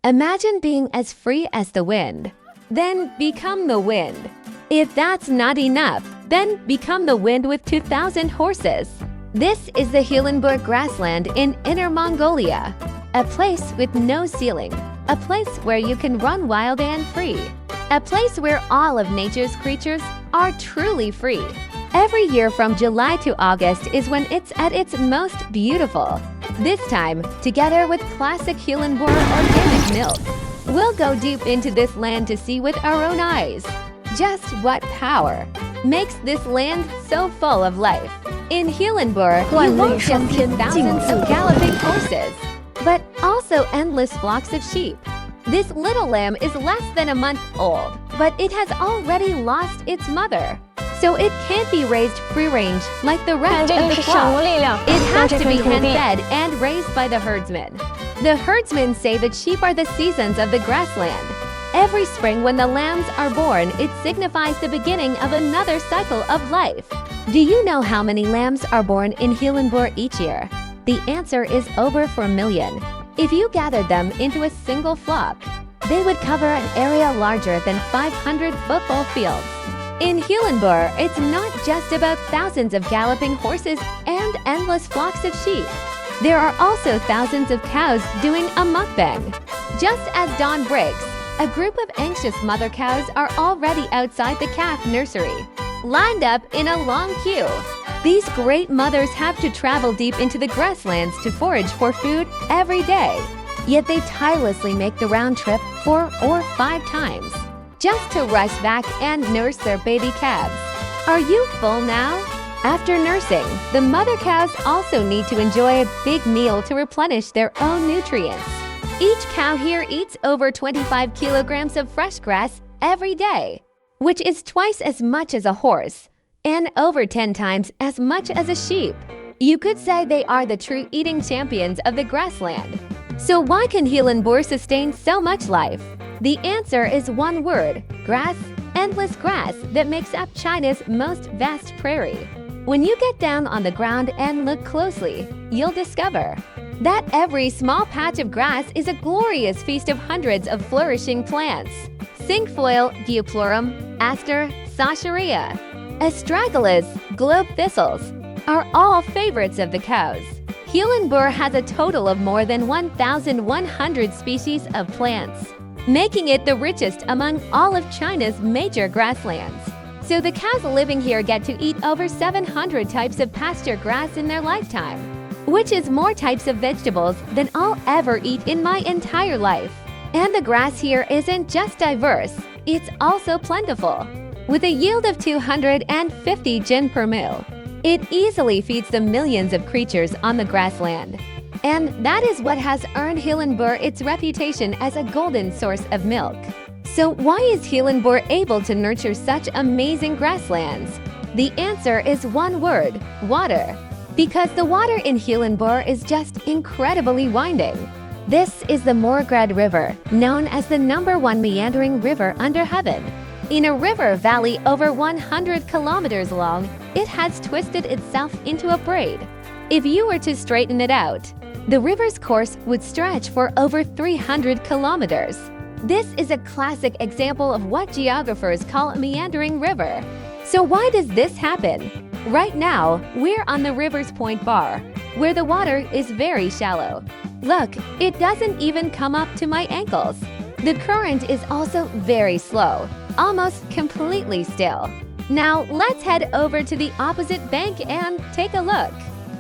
Imagine being as free as the wind. Then become the wind. If that's not enough, then become the wind with 2,000 horses. This is the Hulunbuir grassland in Inner Mongolia, a place with no ceiling, a place where you can run wild and free, a place where all of nature's creatures are truly free. Every year from July to August is when it's at its most beautiful. This time, together with classic Hulunbuir organic milk, we'll go deep into this land to see with our own eyes just what power makes this land so full of life. In Hulunbuir, you won't just see thousands of galloping horses, but also endless flocks of sheep. This little lamb is less than a month old, but it has already lost its mother. So it can't be raised free-range like the rest of the flock. It has to be hand-fed and raised by the herdsmen. The herdsmen say that sheep are the seasons of the grassland. Every spring when the lambs are born, it signifies the beginning of another cycle of life. Do you know how many lambs are born in Hulunbuir each year? The answer is over 4 million. If you gathered them into a single flock, they would cover an area larger than 500 football fields. In Hulunbuir, it's not just about thousands of galloping horses and endless flocks of sheep. There are also thousands of cows doing a mukbang. Just as dawn breaks, a group of anxious mother cows are already outside the calf nursery, lined up in a long queue. These great mothers have to travel deep into the grasslands to forage for food every day. Yet they tirelessly make the round trip 4 or 5 times, just to rush back and nurse their baby calves. Are you full now? After nursing, the mother cows also need to enjoy a big meal to replenish their own nutrients. Each cow here eats over 25 kilograms of fresh grass every day, which is twice as much as a horse, and over 10 times as much as a sheep. You could say they are the true eating champions of the grassland. So why can Hulunbuir sustain so much life? The answer is one word: grass, endless grass that makes up China's most vast prairie. When you get down on the ground and look closely, you'll discover that every small patch of grass is a glorious feast of hundreds of flourishing plants. Cinquefoil, Geoplorum, Aster, Sacharia, Astragalus, globe thistles are all favorites of the cows. Hulunbuir has a total of more than 1,100 species of plants, making it the richest among all of China's major grasslands. So the cows living here get to eat over 700 types of pasture grass in their lifetime, which is more types of vegetables than I'll ever eat in my entire life. And the grass here isn't just diverse, it's also plentiful. With a yield of 250 jin per mil, it easily feeds the millions of creatures on the grassland. And that is what has earned Hulunbuir its reputation as a golden source of milk. So why is Hulunbuir able to nurture such amazing grasslands? The answer is one word: water. Because the water in Hulunbuir is just incredibly winding. This is the Morgrad River, known as the #1 meandering river under heaven. In a river valley over 100 kilometers long, it has twisted itself into a braid. If you were to straighten it out, the river's course would stretch for over 300 kilometers. This is a classic example of what geographers call a meandering river. So why does this happen? Right now, we're on the river's point bar, where the water is very shallow. Look, it doesn't even come up to my ankles. The current is also very slow, almost completely still. Now let's head over to the opposite bank and take a look.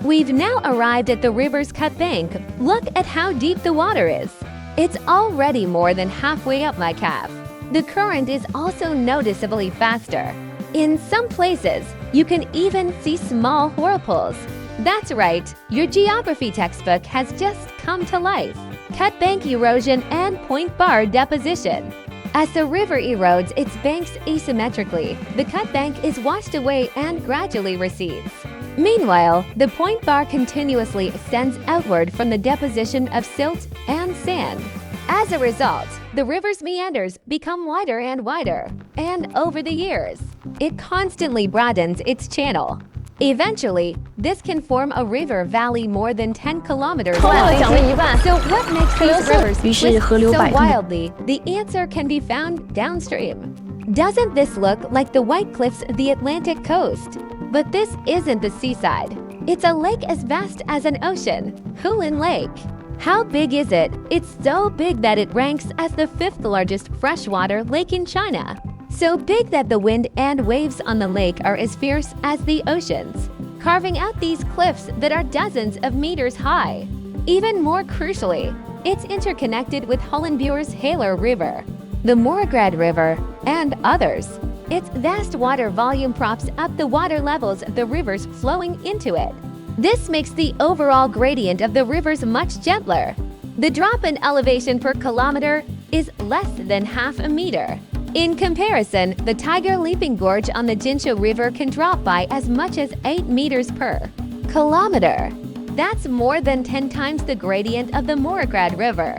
We've now arrived at the river's cut bank. Look at how deep the water is. It's already more than halfway up my calf. The current is also noticeably faster. In some places, you can even see small whirlpools. That's right, your geography textbook has just come to life. Cut bank erosion and point bar deposition. As the river erodes its banks asymmetrically, the cut bank is washed away and gradually recedes. Meanwhile, the point bar continuously extends outward from the deposition of silt and sand. As a result, the river's meanders become wider and wider, and over the years, it constantly broadens its channel. Eventually, this can form a river valley more than 10 kilometers 后来我 long. 讲了一半， So what makes these rivers 于是 twist 河流 so 摆动。 wildly? The answer can be found downstream. Doesn't this look like the white cliffs of the Atlantic coast? But this isn't the seaside. It's a lake as vast as an ocean, Hulun Lake. How big is it? It's so big that it ranks as the 5th largest freshwater lake in China. So big that the wind and waves on the lake are as fierce as the oceans, carving out these cliffs that are dozens of meters high. Even more crucially, it's interconnected with Hulunbuir's Haler River, the Morgrad River, and others. Its vast water volume props up the water levels of the rivers flowing into it. This makes the overall gradient of the rivers much gentler. The drop in elevation per kilometer is less than half a meter. In comparison, the Tiger Leaping Gorge on the Jinsha River can drop by as much as 8 meters per kilometer. That's more than 10 times the gradient of the Morgrad River.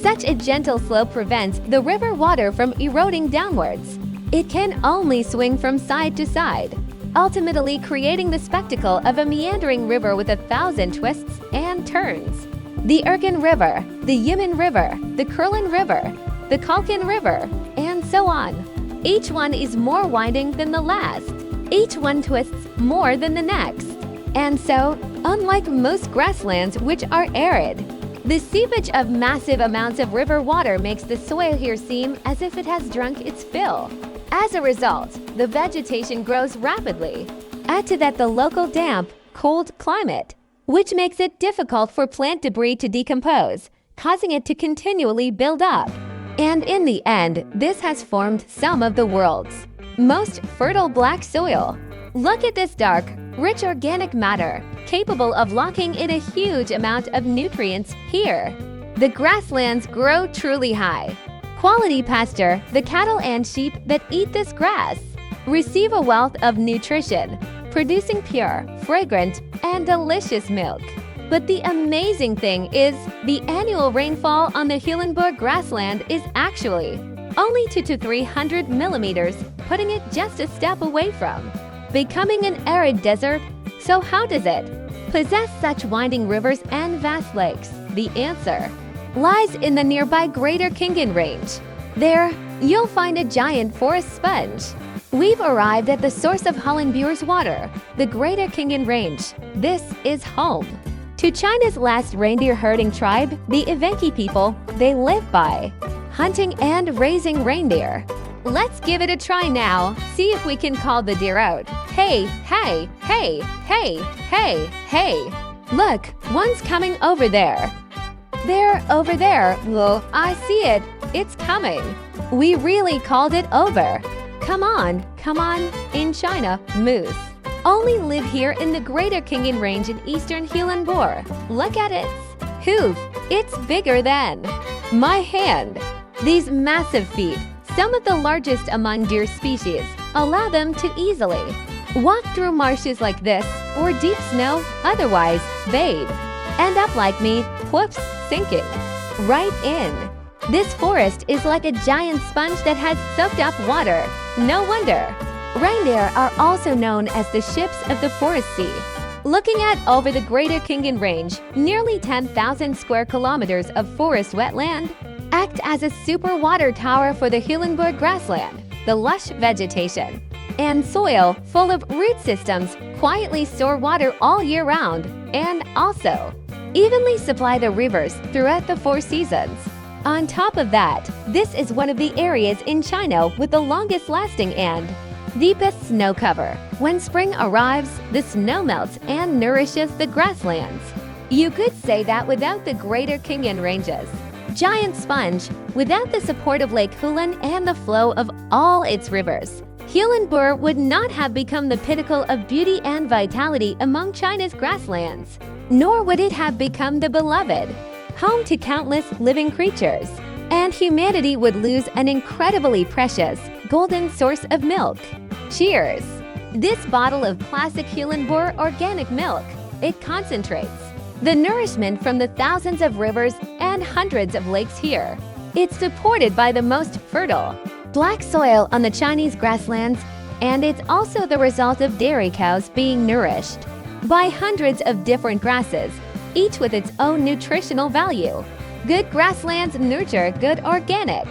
Such a gentle slope prevents the river water from eroding downwards. It can only swing from side to side, ultimately creating the spectacle of a meandering river with 1,000 twists and turns. The Erkin River, the Yimen River, the Kurlan River, the Kalkin River, and so on. Each one is more winding than the last. Each one twists more than the next. And so, unlike most grasslands which are arid, the seepage of massive amounts of river water makes the soil here seem as if it has drunk its fill. As a result, the vegetation grows rapidly. Add to that the local damp, cold climate, which makes it difficult for plant debris to decompose, causing it to continually build up. And in the end, this has formed some of the world's most fertile black soil. Look at this dark, rich organic matter, capable of locking in a huge amount of nutrients here. The grasslands grow truly high. Quality pasture, the cattle and sheep that eat this grass, receive a wealth of nutrition, producing pure, fragrant, and delicious milk. But the amazing thing is, the annual rainfall on the Hulunbuir grassland is actually only 200 to 300 millimeters, putting it just a step away from becoming an arid desert. So how does it possess such winding rivers and vast lakes? The answer lies in the nearby Greater Khingan Range. There, you'll find a giant forest sponge. We've arrived at the source of Hulunbuir's water, the Greater Khingan Range. This is home to China's last reindeer herding tribe, the Evenki people. They live by hunting and raising reindeer. Let's give it a try now. See if we can call the deer out. Hey, hey, hey, hey, hey, hey. Look, one's coming over there. They're over there. Well, I see it. It's coming. We really called it over. Come on, in China, moose only live here in the Greater Khingan Range in eastern Hulunbuir. Look at its hoof. It's bigger than my hand. These massive feet, some of the largest among deer species, allow them to easily walk through marshes like this or deep snow, otherwise they'd end up like me, whoops, sinking right in. This forest is like a giant sponge that has soaked up water. No wonder. Reindeer are also known as the ships of the forest sea. Looking at over the Greater Khingan Range, nearly 10,000 square kilometers of forest wetland act as a super water tower for the Hulunbuir grassland. The lush vegetation and soil full of root systems quietly store water all year round and also evenly supply the rivers throughout the 4 seasons. On top of that, this is one of the areas in China with the longest lasting and deepest snow cover. When spring arrives, the snow melts and nourishes the grasslands. You could say that without the Greater Khingan Ranges giant sponge, without the support of Lake Hulun and the flow of all its rivers, Hulunbuir would not have become the pinnacle of beauty and vitality among China's grasslands, nor would it have become the beloved home to countless living creatures. And humanity would lose an incredibly precious, golden source of milk. Cheers! This bottle of classic Hulunbuir organic milk, it concentrates the nourishment from the thousands of rivers and hundreds of lakes here. It's supported by the most fertile black soil on the Chinese grasslands And it's also the result of dairy cows being nourished by hundreds of different grasses, each with its own nutritional value. Good grasslands nurture good organic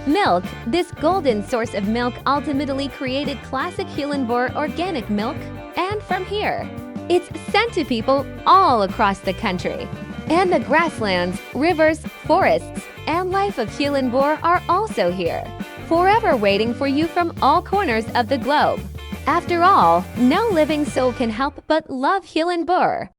milk. This golden source of milk ultimately created classic Hulunbuir organic milk, and from here, it's sent to people all across the country. And the grasslands, rivers, forests, and life of Hulunbuir are also here, forever waiting for you from all corners of the globe. After all, no living soul can help but love Hulunbuir.